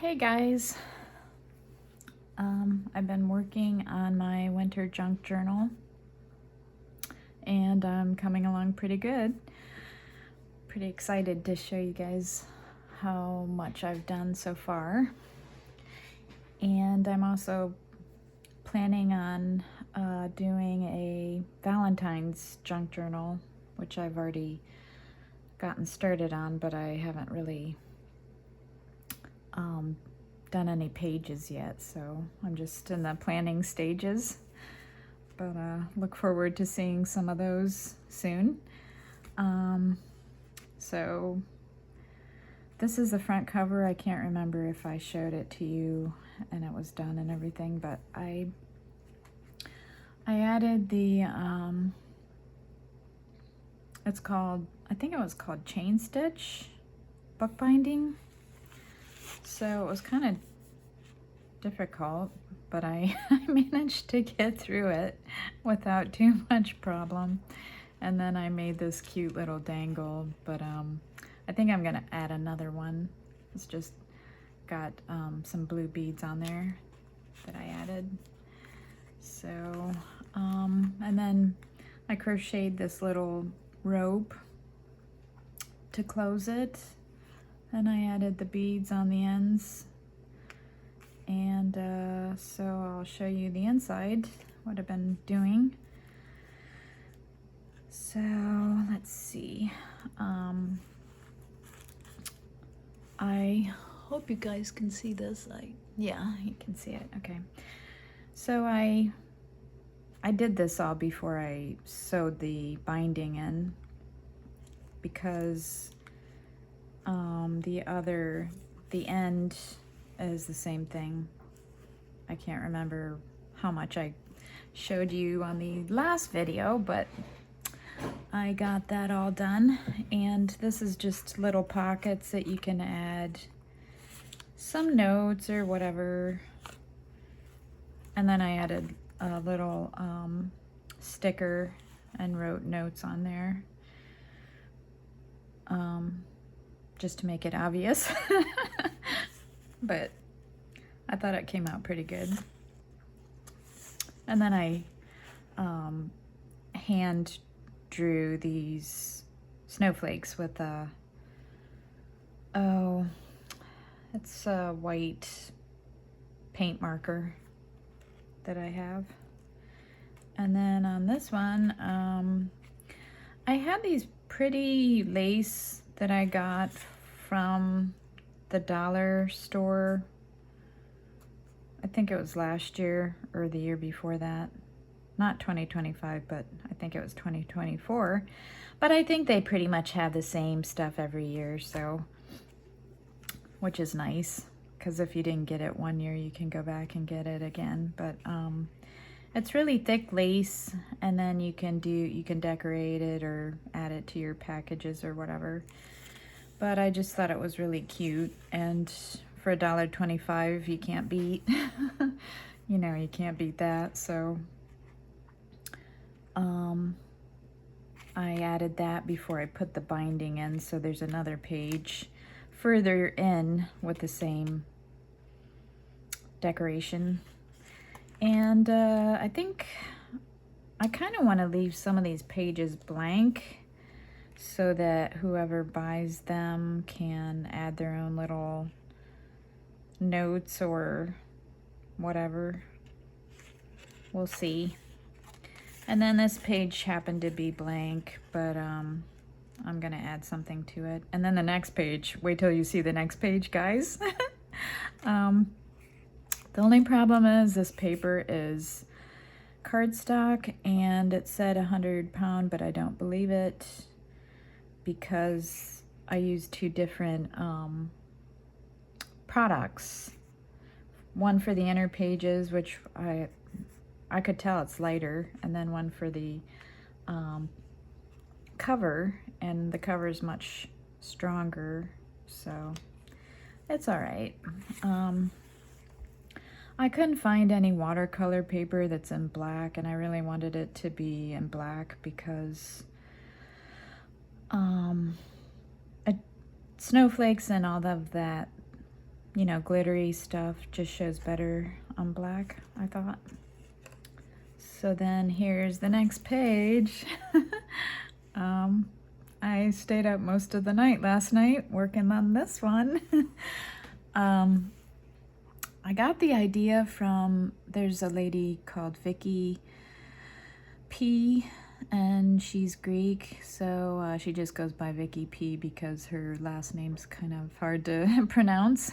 Hey guys, I've been working on my winter junk journal and I'm coming along pretty good. Pretty excited to show you guys how much I've done so far. And I'm also planning on doing a Valentine's junk journal, which I've already gotten started on, but I haven't really done any pages yet, so I'm just in the planning stages, but look forward to seeing some of those soon. So this is the front cover. I can't remember if I showed it to you and it was done and everything, but I added the it's called, I think it was called chain stitch bookbinding. So it was kind of difficult, but I managed to get through it without too much problem. And then I made this cute little dangle, but I think I'm gonna add another one. It's just got some blue beads on there that I added. So, and then I crocheted this little rope to close it, and I added the beads on the ends. And so I'll show you the inside, what I've been doing. So let's see. I hope you guys can see this. Yeah, you can see it. Okay. So I did this all before I sewed the binding in, because the end is the same thing. I can't remember how much I showed you on the last video, but I got that all done. And this is just little pockets that you can add some notes or whatever. And then I added a little sticker and wrote notes on there, just to make it obvious. But I thought it came out pretty good. And then I hand drew these snowflakes with it's a white paint marker that I have. And then on this one, I had these pretty lace that I got from the dollar store. I think it was last year or the year before that. Not 2025, but I think it was 2024. But I think they pretty much have the same stuff every year, so, which is nice, because if you didn't get it one year, you can go back and get it again. But it's really thick lace, and then you can decorate it or add it to your packages or whatever. But I just thought it was really cute, and for $1.25 you can't beat you know, you can't beat that. So I added that before I put the binding in, so there's another page further in with the same decoration. And I think I kind of want to leave some of these pages blank so that whoever buys them can add their own little notes or whatever. We'll see. And then this page happened to be blank, but I'm gonna add something to it. And then the next page, wait till you see the next page, guys. The only problem is this paper is cardstock, and it said 100-pound, but I don't believe it, because I used two different products. One for the inner pages, which I could tell it's lighter, and then one for the cover, and the cover is much stronger, so it's all right. I couldn't find any watercolor paper that's in black, and I really wanted it to be in black because snowflakes and all of that you know, glittery stuff just shows better on black, I thought. So then here's the next page. I stayed up most of the night last night working on this one. I got the idea from, there's a lady called Vicky P, and she's Greek, so she just goes by Vicky P because her last name's kind of hard to pronounce.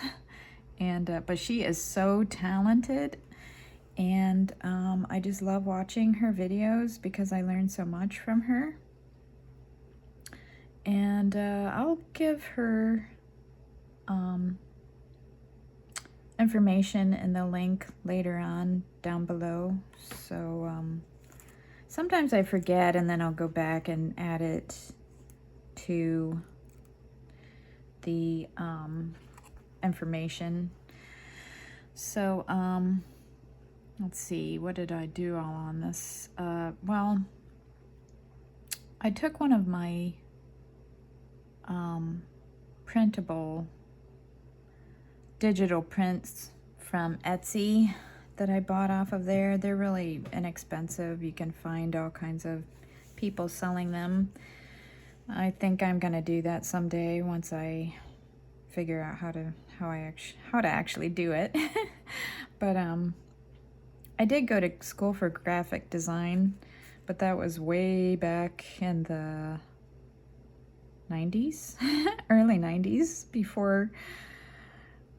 And but she is so talented, and I just love watching her videos because I learned so much from her. And I'll give her information in the link later on down below. So sometimes I forget, and then I'll go back and add it to the information. So let's see, what did I do all on this? Well, I took one of my printable digital prints from Etsy that I bought off of there. They're really inexpensive. You can find all kinds of people selling them. I think I'm gonna do that someday once I figure out how to actually do it. But I did go to school for graphic design, but that was way back in the 90s, early 90s, before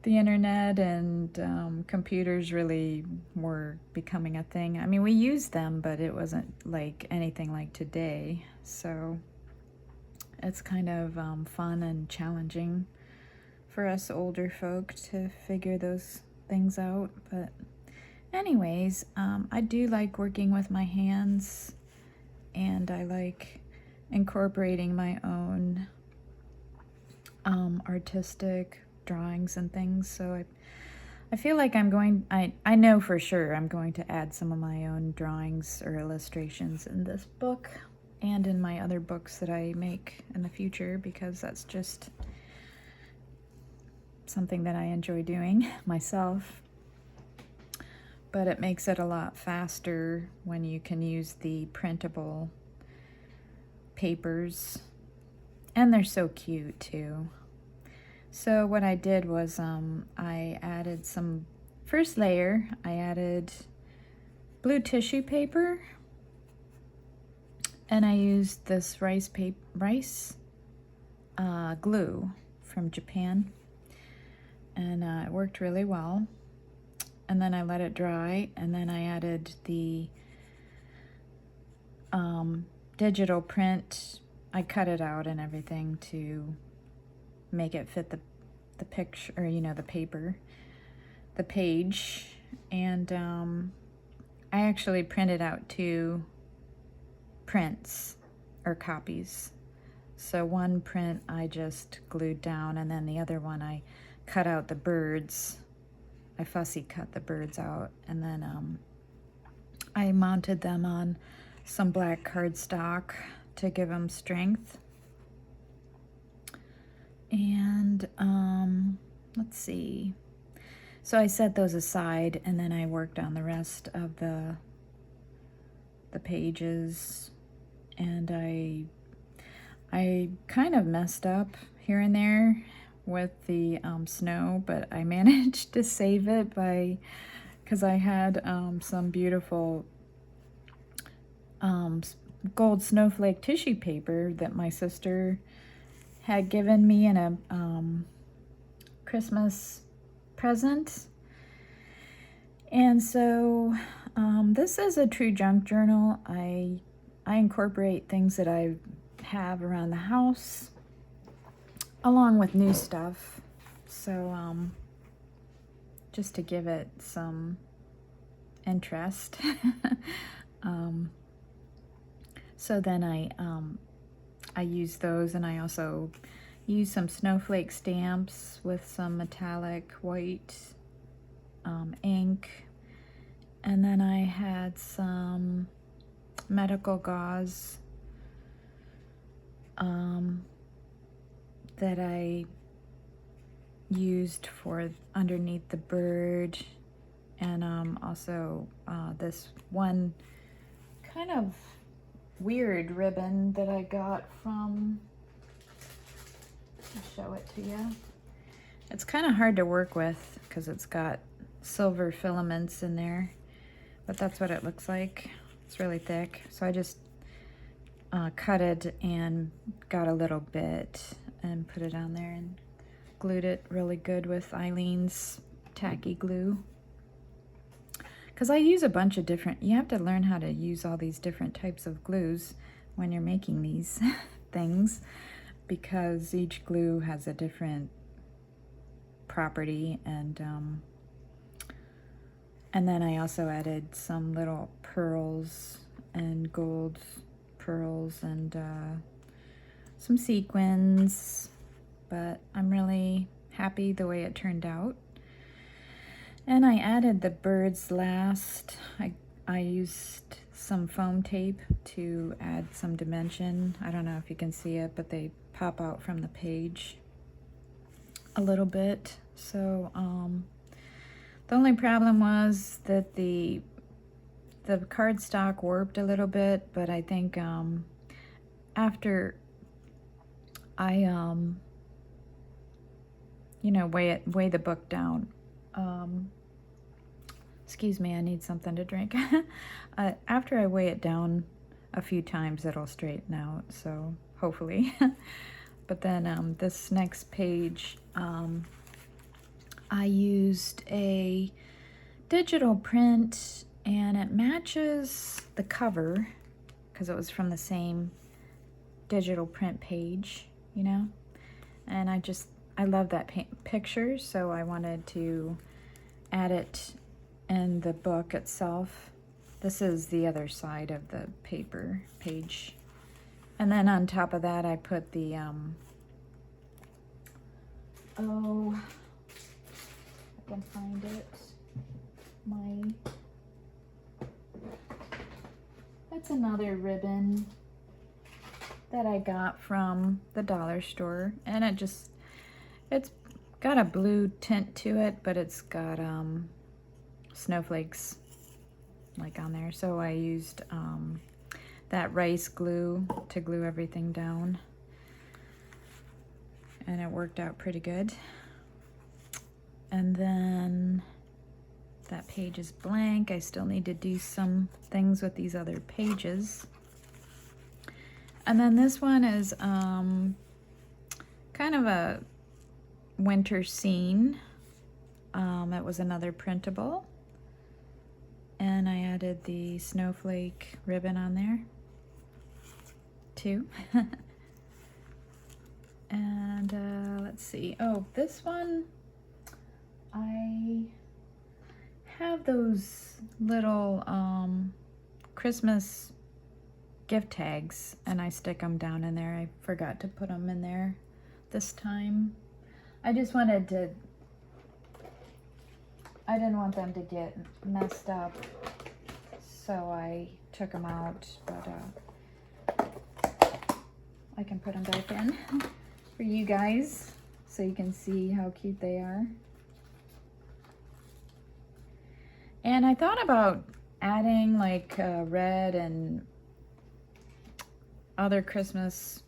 the internet and computers really were becoming a thing. I mean, we used them, but it wasn't like anything like today. So it's kind of fun and challenging for us older folk to figure those things out. But anyways, I do like working with my hands, and I like incorporating my own artistic drawings and things. So I feel like I know for sure I'm going to add some of my own drawings or illustrations in this book and in my other books that I make in the future, because that's just something that I enjoy doing myself. But it makes it a lot faster when you can use the printable papers, and they're so cute too. So what I did was I added some, first layer, I added blue tissue paper, and I used this rice glue from Japan, and it worked really well. And then I let it dry, and then I added the digital print. I cut it out and everything to make it fit the picture, or you know, the paper, the page. And I actually printed out 2 prints or copies. So one print I just glued down, and then the other one I cut out the birds. I fussy cut the birds out, and then I mounted them on some black cardstock to give them strength. And let's see. So I set those aside, and then I worked on the rest of the pages. And I kind of messed up here and there with the snow, but I managed to save it because I had some beautiful gold snowflake tissue paper that my sister had given me in a Christmas present. And so this is a true junk journal. I incorporate things that I have around the house along with new stuff. So just to give it some interest. So then I use those, and I also use some snowflake stamps with some metallic white ink. And then I had some medical gauze that I used for underneath the bird, and also this one kind of weird ribbon that I got from, I'll show it to you. It's kind of hard to work with because it's got silver filaments in there, but that's what it looks like. It's really thick, so I just cut it and got a little bit and put it on there and glued it really good with Eileen's tacky glue. Because I use a bunch of different, you have to learn how to use all these different types of glues when you're making these things, because each glue has a different property. And then I also added some little pearls and gold pearls and some sequins, but I'm really happy the way it turned out. And I added the birds last. I used some foam tape to add some dimension. I don't know if you can see it, but they pop out from the page a little bit. So the only problem was that the cardstock warped a little bit, but I think after I you know, weigh the book down. Excuse me, I need something to drink. After I weigh it down a few times, it'll straighten out, so hopefully. But then this next page, I used a digital print, and it matches the cover because it was from the same digital print page, you know? And I love that picture, so I wanted to add it in the book itself. This is the other side of the paper page. And then on top of that, I put the, oh, I can find it. That's another ribbon that I got from the dollar store, and it's got a blue tint to it, but it's got snowflakes like on there. So I used that rice glue to glue everything down, and it worked out pretty good. And then that page is blank. I still need to do some things with these other pages. And then this one is kind of a winter scene. It was another printable, and I added the snowflake ribbon on there too. And let's see, oh, this one, I have those little Christmas gift tags, and I stick them down in there. I forgot to put them in there this time. I just wanted to, I didn't want them to get messed up, so I took them out, but I can put them back in for you guys so you can see how cute they are. And I thought about adding like red and other Christmas,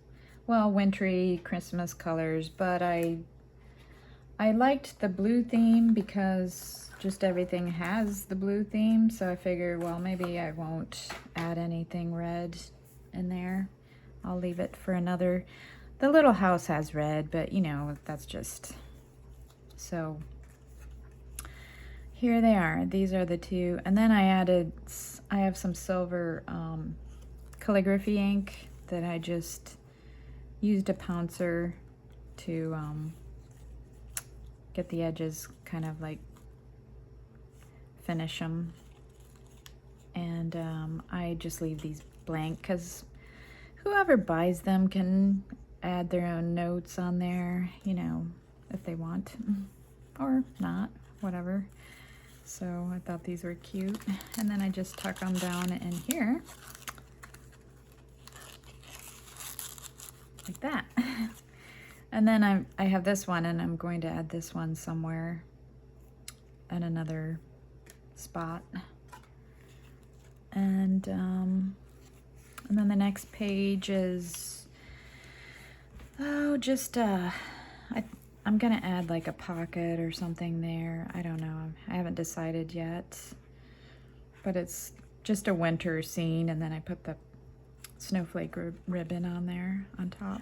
well, wintry Christmas colors, but I liked the blue theme because just everything has the blue theme, so I figured, well, maybe I won't add anything red in there. I'll leave it for another. The little house has red, but you know, that's just, so here they are. These are the two. And then I have some silver calligraphy ink that I just used a pouncer to get the edges kind of like finish them. And I just leave these blank because whoever buys them can add their own notes on there, you know, if they want, or not, whatever. So I thought these were cute. And then I just tuck them down in here like that. And then I have this one, and I'm going to add this one somewhere at another spot. And then the next page is, oh, just I'm gonna add like a pocket or something there. I don't know. I haven't decided yet. But it's just a winter scene, and then I put the snowflake ribbon on there on top.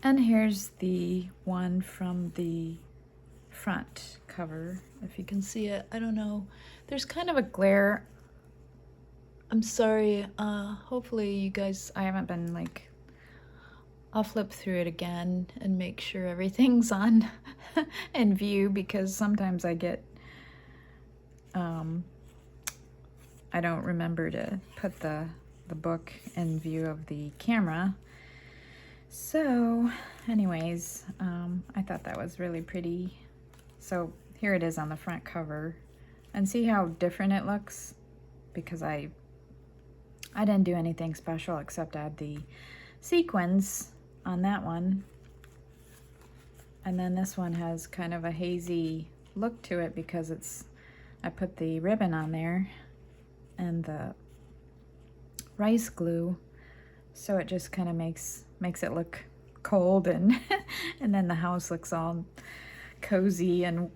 And here's the one from the front cover, if you can see it. I don't know. There's kind of a glare. I'm sorry. Hopefully you guys, I haven't been like, I'll flip through it again and make sure everything's on in view, because sometimes I get, I don't remember to put the book in view of the camera. So anyways, I thought that was really pretty. So here it is on the front cover, and see how different it looks, because I didn't do anything special except add the sequins on that one. And then this one has kind of a hazy look to it because I put the ribbon on there and the rice glue, so it just kind of makes it look cold, and and then the house looks all cozy and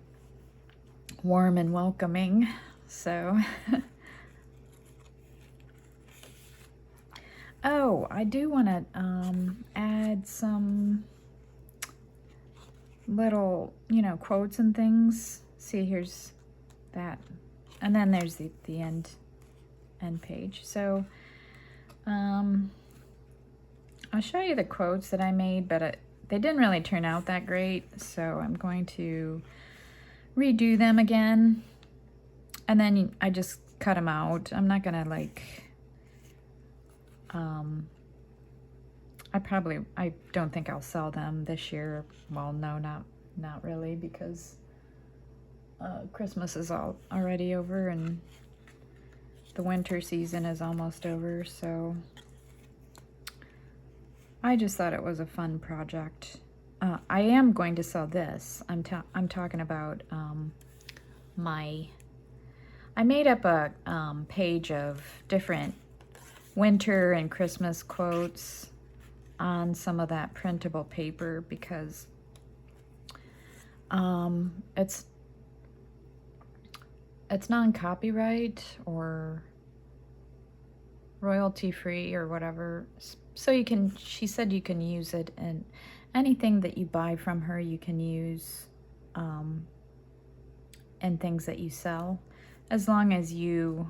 warm and welcoming. So oh, I do want to add some little, quotes and things. See, here's that, and then there's the end page. So I'll show you the quotes that I made, but they didn't really turn out that great, so I'm going to redo them again, and then I just cut them out. I'm not gonna like, I don't think I'll sell them this year. Well, no, not really, because Christmas is already over and the winter season is almost over, so I just thought it was a fun project. I am going to sell this. I'm talking about I made up a page of different winter and Christmas quotes on some of that printable paper, because it's non-copyright or royalty free or whatever. So she said you can use it in anything that you buy from her, you can use in things that you sell, as long as you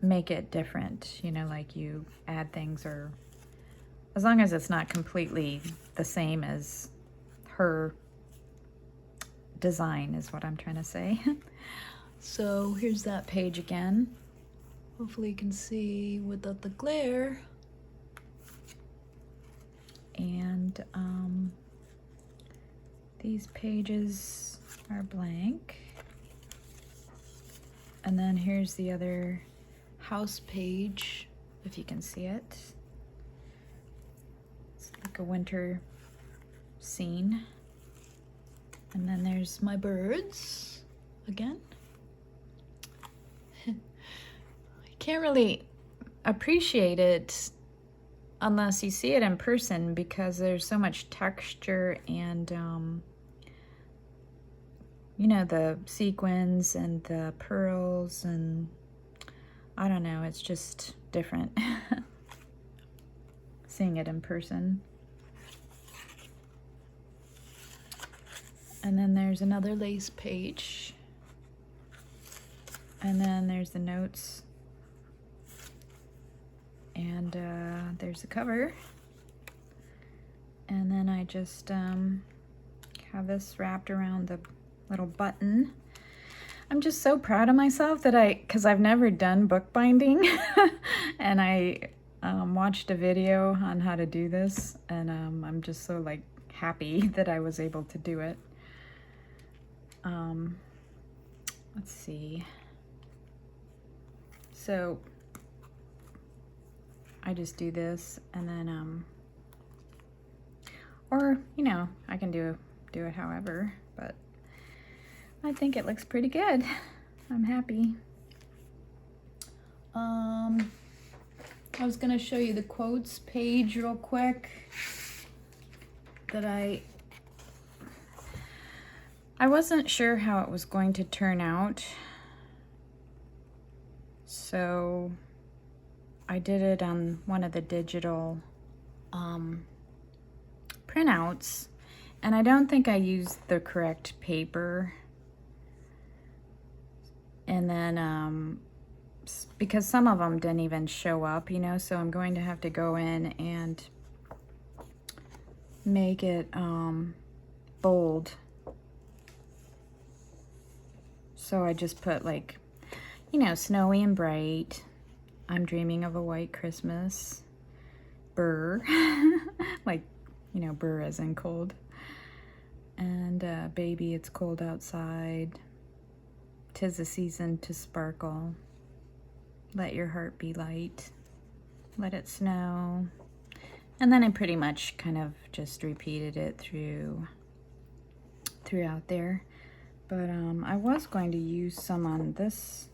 make it different, like you add things, or as long as it's not completely the same as her design, is what I'm trying to say. So here's that page again. Hopefully you can see without the glare. And these pages are blank. And then here's the other house page, if you can see it. It's like a winter scene. And then there's my birds again. I can't really appreciate it unless you see it in person, because there's so much texture and the sequins and the pearls, and I don't know, it's just different seeing it in person. And then there's another lace page, and then there's the notes, and there's the cover. And then I just have this wrapped around the little button. I'm just so proud of myself that because I've never done bookbinding and I watched a video on how to do this, and I'm just so like happy that I was able to do it. Let's see. So I just do this and then, or, you know, I can do it however, but I think it looks pretty good. I'm happy. I was gonna show you the quotes page real quick that I wasn't sure how it was going to turn out, so I did it on one of the digital printouts, and I don't think I used the correct paper. And then because some of them didn't even show up, you know, so I'm going to have to go in and make it bold. So I just put, like, you know, snowy and bright, I'm dreaming of a white Christmas, burr, like, you know, burr as in cold, and baby, it's cold outside, 'tis the season to sparkle, let your heart be light, let it snow. And then I pretty much kind of just repeated it throughout there. But I was going to use some on this,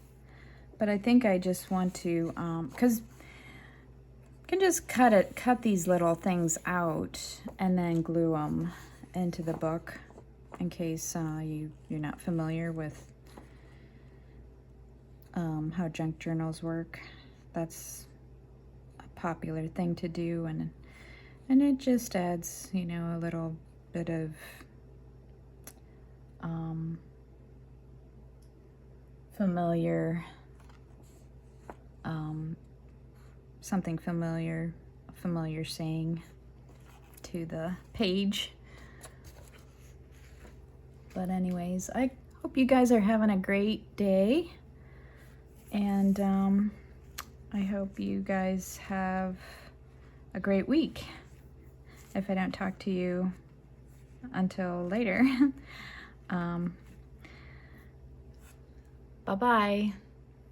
but I think I just want to, because I can just cut these little things out and then glue them into the book, in case you're not familiar with how junk journals work. That's a popular thing to do, and it just adds, you know, a little bit of familiar, something familiar saying to the page. But anyways, I hope you guys are having a great day, and I hope you guys have a great week, if I don't talk to you until later. Bye-bye.